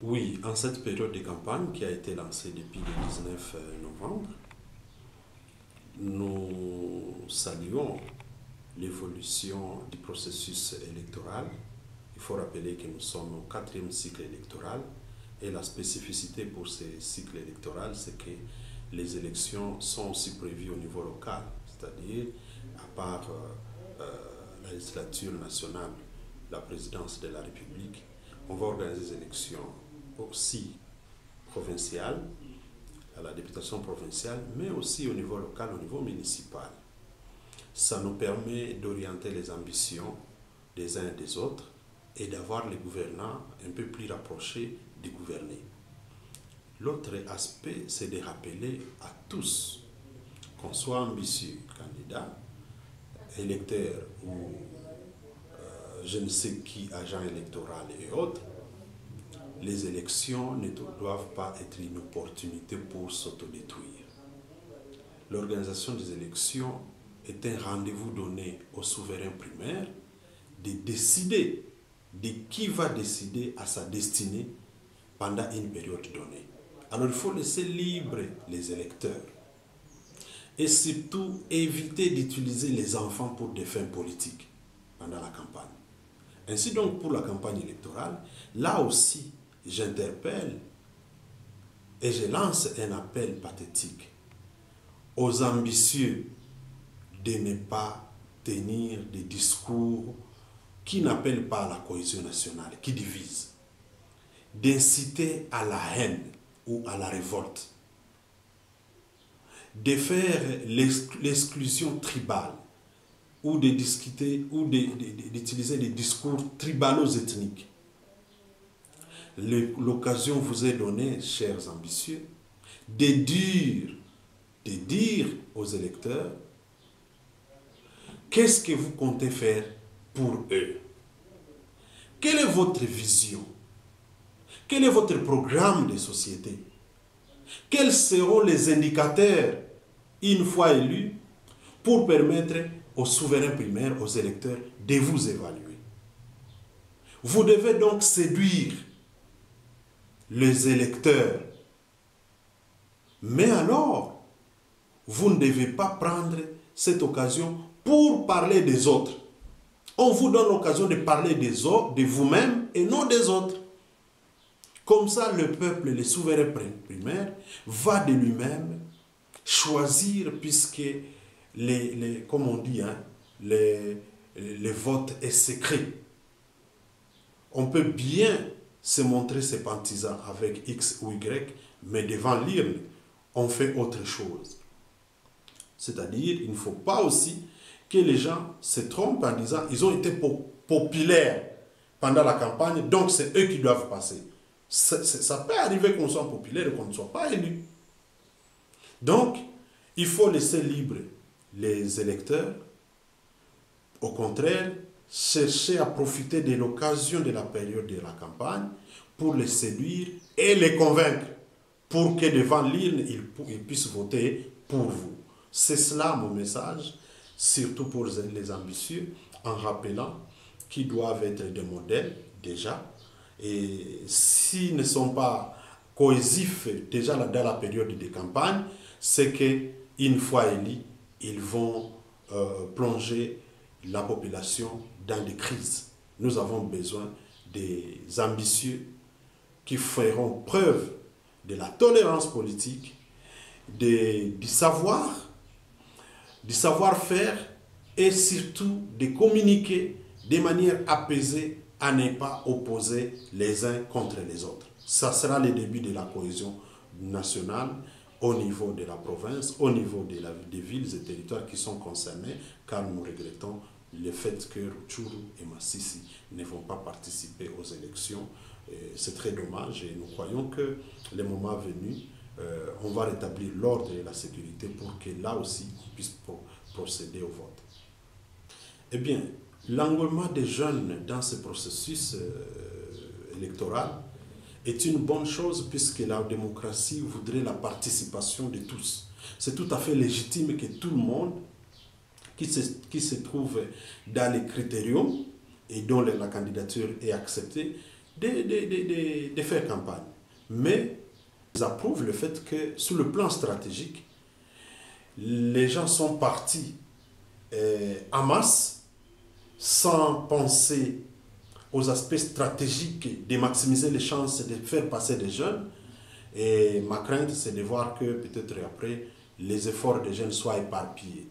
Oui, en cette période de campagne qui a été lancée depuis le 19 novembre, nous saluons l'évolution du processus électoral. Il faut rappeler que nous sommes au quatrième cycle électoral et la spécificité pour ce cycle électoral, c'est que les élections sont aussi prévues au niveau local, c'est-à-dire à part la législature nationale, la présidence de la République, on va organiser des élections aussi provinciales, à la députation provinciale, mais aussi au niveau local, au niveau municipal. Ça nous permet d'orienter les ambitions des uns et des autres et d'avoir les gouvernants un peu plus rapprochés des gouvernés. L'autre aspect, c'est de rappeler à tous, qu'on soit ambitieux, candidat, électeur ou je ne sais qui, agent électoral et autres, les élections ne doivent pas être une opportunité pour s'autodétruire. L'organisation des élections est un rendez-vous donné aux souverains primaires de décider de qui va décider à sa destinée pendant une période donnée. Alors il faut laisser libre les électeurs et surtout éviter d'utiliser les enfants pour des fins politiques pendant la campagne. Ainsi donc pour la campagne électorale, là aussi j'interpelle et je lance un appel pathétique aux ambitieux de ne pas tenir des discours qui n'appellent pas à la cohésion nationale, qui divisent, d'inciter à la haine ou à la révolte, de faire l'exclusion tribale ou de discuter ou d'utiliser des discours tribalo-ethniques. L'occasion vous est donnée, chers ambitieux, de dire aux électeurs qu'est-ce que vous comptez faire pour eux. Quelle est votre vision? Quel est votre programme de société? Quels seront les indicateurs, une fois élus, pour permettre aux souverains primaires, aux électeurs, de vous évaluer? Vous devez donc séduire les électeurs. Mais alors, vous ne devez pas prendre cette occasion pour parler des autres. On vous donne l'occasion de parler des autres, de vous-même et non des autres. Comme ça, le peuple, les souverains primaires, va de lui-même choisir, puisque comme on dit, les votes est secret. On peut bien se montrer ses partisans avec X ou Y, mais devant l'urne, on fait autre chose. C'est-à-dire, il ne faut pas aussi que les gens se trompent en disant ils ont été populaires pendant la campagne, donc c'est eux qui doivent passer. Ça peut arriver qu'on soit populaire et qu'on ne soit pas élu. Donc, il faut laisser libre les électeurs. Au contraire, chercher à profiter de l'occasion de la période de la campagne pour les séduire et les convaincre pour que devant l'urne, ils puissent voter pour vous. C'est cela mon message, surtout pour les ambitieux, en rappelant qu'ils doivent être des modèles déjà. Et s'ils ne sont pas cohésifs déjà dans la période de campagne, c'est qu'une fois élus, ils vont plonger la population dans des crises. Nous avons besoin des ambitieux qui feront preuve de la tolérance politique, du savoir-faire et surtout de communiquer de manière apaisée à ne pas opposer les uns contre les autres. Ça sera le début de la cohésion nationale au niveau de la province, au niveau des villes et territoires qui sont concernés, car nous regrettons le fait que Rutshuru et Masisi ne vont pas participer aux élections. C'est très dommage et nous croyons que le moment venu, on va rétablir l'ordre et la sécurité pour que là aussi on puisse procéder au vote. Eh bien, l'engouement des jeunes dans ce processus électoral est une bonne chose puisque la démocratie voudrait la participation de tous. C'est tout à fait légitime que tout le monde qui se trouve dans les critériums et dont la candidature est acceptée de faire campagne. Mais ils approuvent le fait que sur le plan stratégique, les gens sont partis en masse sans penser aux aspects stratégiques de maximiser les chances de faire passer des jeunes. Et ma crainte, c'est de voir que peut-être après, les efforts des jeunes soient éparpillés.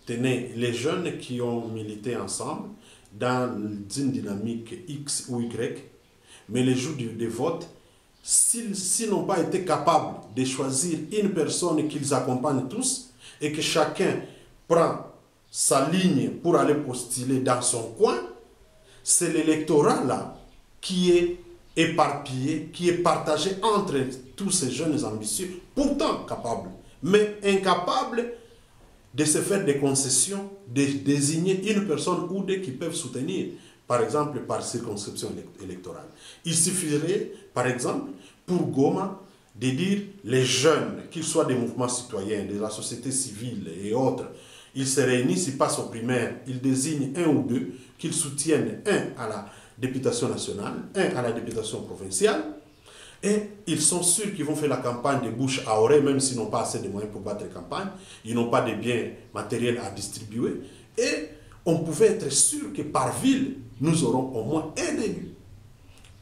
Tenez, les jeunes qui ont milité ensemble dans une dynamique X ou Y, mais les jours de vote, s'ils n'ont pas été capables de choisir une personne qu'ils accompagnent tous et que chacun prend sa ligne pour aller postuler dans son coin, c'est l'électorat là qui est éparpillé, qui est partagé entre tous ces jeunes ambitieux, pourtant capables, mais incapables de se faire des concessions, de désigner une personne ou deux qui peuvent soutenir, par exemple par circonscription électorale. Il suffirait, par exemple, pour Goma, de dire les jeunes, qu'ils soient des mouvements citoyens, de la société civile et autres, ils se réunissent, ils passent aux primaires, ils désignent un ou deux, qu'ils soutiennent un à la députation nationale, un à la députation provinciale, et ils sont sûrs qu'ils vont faire la campagne de bouche à oreille, même s'ils n'ont pas assez de moyens pour battre la campagne, ils n'ont pas de biens matériels à distribuer, et on pouvait être sûr que par ville, nous aurons au moins un élu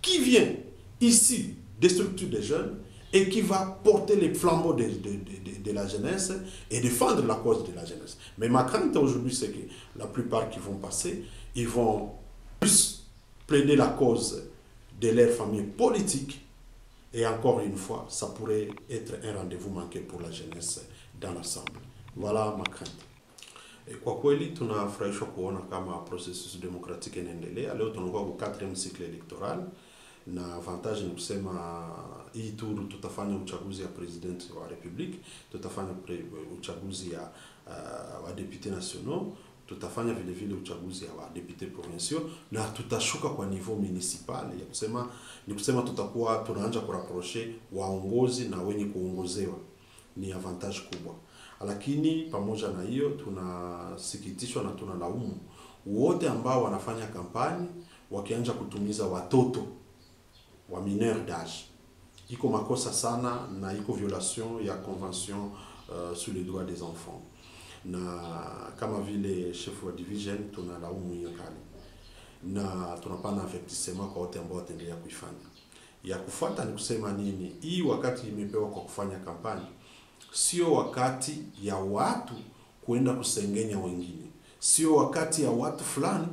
qui vient ici des structures des jeunes et qui va porter les flambeaux de la jeunesse et défendre la cause de la jeunesse. Mais ma crainte aujourd'hui, c'est que la plupart qui vont passer, ils vont plus plaider la cause de leur famille politique. Et encore une fois, ça pourrait être un rendez-vous manqué pour la jeunesse dans l'ensemble. Voilà ma crainte. Kwa kweli tunafurahishwa kuona kama processus démocratique inaendelea. Leo tunakuwa kwa 4e cycle electoral na avantage ni kusema hii turu tutafanya uchaguzi ya president wa republique, tutafanya uchaguzi ya wa députés nationaux, tutafanya vile vile uchaguzi ya wa députés provinciaux na tutashuka kwa niveau municipal. Ya kusema ni kusema tutakuwa tunaanza kurapprocher waongozi na wenye kuongozewa. Ni avantage kubwa. Lakini pamoja na hiyo tunasikitishwa na tunalaumu wote ambao wanafanya kampani wakianza kutumiza watoto wa mineur d'âge. Iko makosa sana na iko violation ya convention sur les droits des enfants. Na kama vile chef wa division tunalaumu hiyo kali. Na tunapana avertissement kwa wote ambao wataendelea kuifanya. Ya kufuata ni kusema nini? Hii wakati imepewa kwa kufanya kampani, sio wakati ya watu kuenda kusengenya wengine. Sio wakati ya watu fulani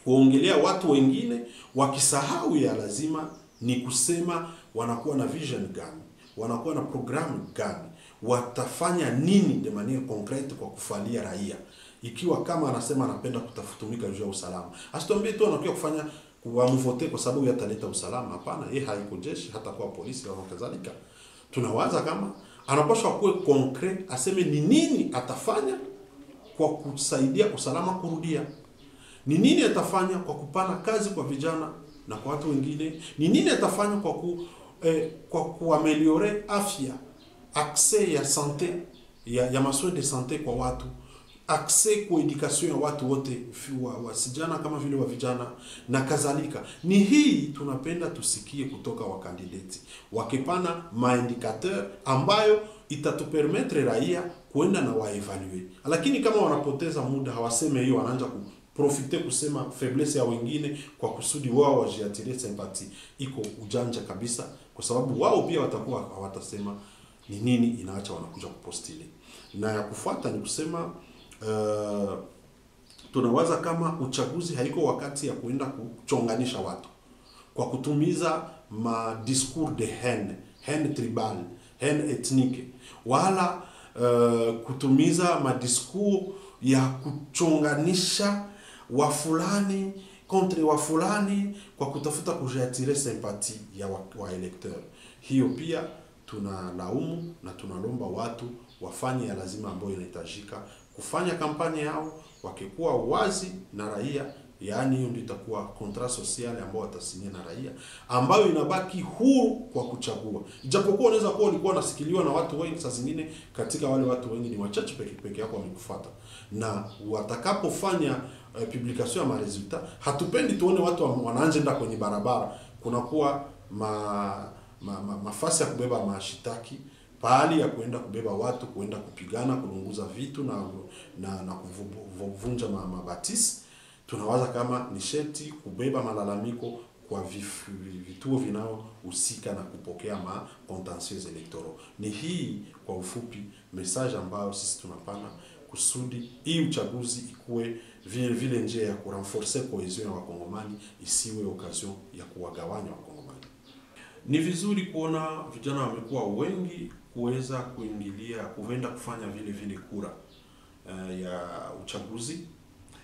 kuongelea watu wengine wakisahau ya lazima ni kusema wanakuwa na vision gani, wanakuwa na programu gani, watafanya nini de manière concrète kwa kufalia raia. Ikiwa kama anasema anapenda kutafutumika juu ya usalama, asituambie tu anakuja kufanya wamvote kwa sababu yataleta usalama. Hapana, yeye haiko jeshi, hata kwa polisi au kadhalika. Tunawaza kama anapaswa kuwe concret, aseme ni nini atafanya kwa kusaidia usalama kurudia. Ni nini atafanya kwa kupana kazi kwa vijana na kwa watu wengine? Ni nini atafanya kwa kuameliore afya, accès ya santé, ya masoins de santé kwa watu, accès kwa education ya watu wote, wasijana kama vile wa vijana na kadhalika. Ni hii tunapenda tusikie kutoka wakandidati wakipana maindikateur ambayo itatupermettre raia kuenda na waevaluer. Lakini kama wanapoteza muda hawaseme hiyo, wanaanza kuprofite kusema faiblesse ya wengine kwa kusudi wao wajiatire sympathie. Iko ujanja kabisa, kwa sababu wao pia watakuwa hawatasema ni nini inaacha wanakuja kupostile. Na ya kufuata ni kusema tunawaza kama uchaguzi haiko wakati ya kuenda kuchonganisha watu kwa kutumiza ma discours de haine tribal, haine ethnique, wala kutumiza ma discours ya kuchonganisha wa fulani contre wa fulani kwa kutafuta kujiatire sympathie ya wa electeur. Hiyo pia tunalaumu na tunalomba watu wafanye ya lazima ambayo inahitajika kufanya kampanya yao wakikuwa wazi na raia. Yaani hiyo ndio itakuwa contrat social ambao watasinya na raia, ambayo inabaki huru kwa kuchagua. Ijapokuwa unaweza kuwa ulikuwa unasikiliwa na watu wengi, saa zingine katika wale watu wengi ni wachache peke yako wamekufuata. Na watakapofanya publication ya resultat, hatupendi tuone watu wanaanza kwenye barabara kunakuwa mafasi ya kubeba mashitaki, pahali ya kuenda kubeba watu, kuenda kupigana, kulunguza vitu na kuvunja mabatisi. Tunawaza kama ni sherti kubeba malalamiko kwa vituo vinaohusika na kupokea contentieux electoraux. Ni hii kwa ufupi message ambayo sisi tunapana kusudi hii uchaguzi ikuwe vile njia ya kurenforcer cohesion ya Wakongomani, isiwe occasion ya kuwagawanya Wakongomani. Ni vizuri kuona vijana wamekuwa wengi kuweza kuingilia, kuenda kufanya vile kura ya uchaguzi,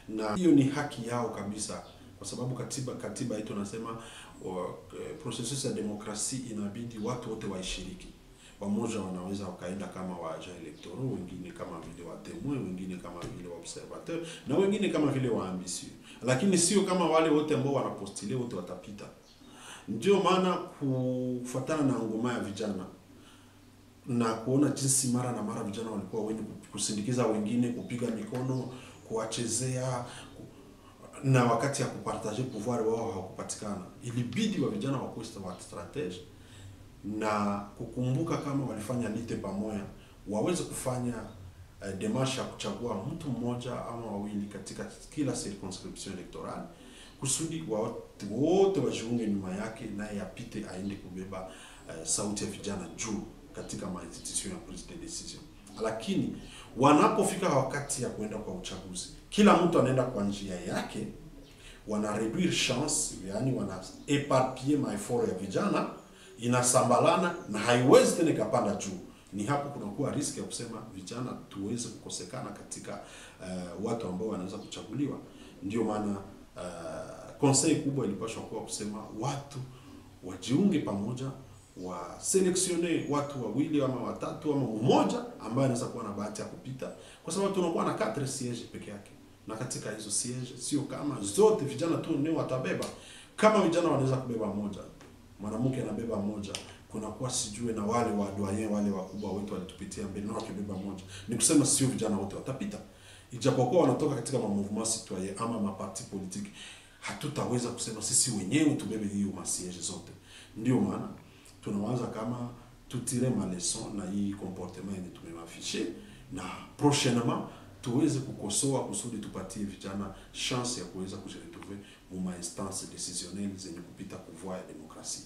na hiyo ni haki yao kabisa, kwa sababu katiba yetu nasema processus ya demokrasi inabidi watu wote waishiriki. Wamoja wanaweza wakaenda kama waagent electoraux, wengine kama vile wa témoin, wengine kama vile wa observateur, na wengine kama vile wa ambitieux, lakini sio kama wale wote ambao wanapostile wote watapita. Ndio maana kufuatana na ngoma ya vijana na kuona jinsi mara na mara vijana walikuwa wengi kusindikiza wengine, kupiga mikono, kuwachezea, na wakati ya kupartager pouvoir wao hakupatikana. Ilibidi wa vijana wakuwe stratege na kukumbuka kama walifanya lite pamoja, waweze kufanya demarche ya kuchagua mtu mmoja ama wawili katika kila circonscription electorale, kusudi wote wajiunge nyuma yake, naye apite aende kubeba sauti ya vijana juu katika institution ya prise de decision. Lakini wanapofika wakati ya kwenda kwa uchaguzi, kila mtu anaenda kwa njia yake, wana réduire chance, yani wana éparpiller maefort ya vijana, inasambalana na haiwezi tena kapanda juu. Ni hapo kunakuwa riski ya kusema vijana tuweze kukosekana katika watu ambao wanaweza kuchaguliwa. Ndio maana conseil kubwa ilipaswa kuwa kusema watu wajiunge pamoja, wa selectionner watu wawili ama watatu ama mmoja ambaye anaweza kuwa na bahati ya kupita, kwa sababu tunakuwa na 4 sièges peke yake, na katika hizo sièges sio kama zote vijana tu ndio watabeba. Kama vijana wanaweza kubeba moja, mwanamke anabeba moja, kunakuwa sijue na wale wa doyen, wale wakubwa wetu walitupitia mbele na wakibeba moja. Ni kusema sio vijana wote watapita, ijapokuwa wanatoka katika mouvement citoyen ama maparti politique. Hatutaweza kusema sisi wenyewe tubebe hiyo masiege zote. Ndio maana tunawaza kama tutire maleson na hii comportement yenye tumemafishe, na prochainement tuweze kukosoa kusudi tupatie vijana chance ya kuweza kujiretrouver mu ma instance décisionnelle zenye kupita pouvoir ya demokrasia.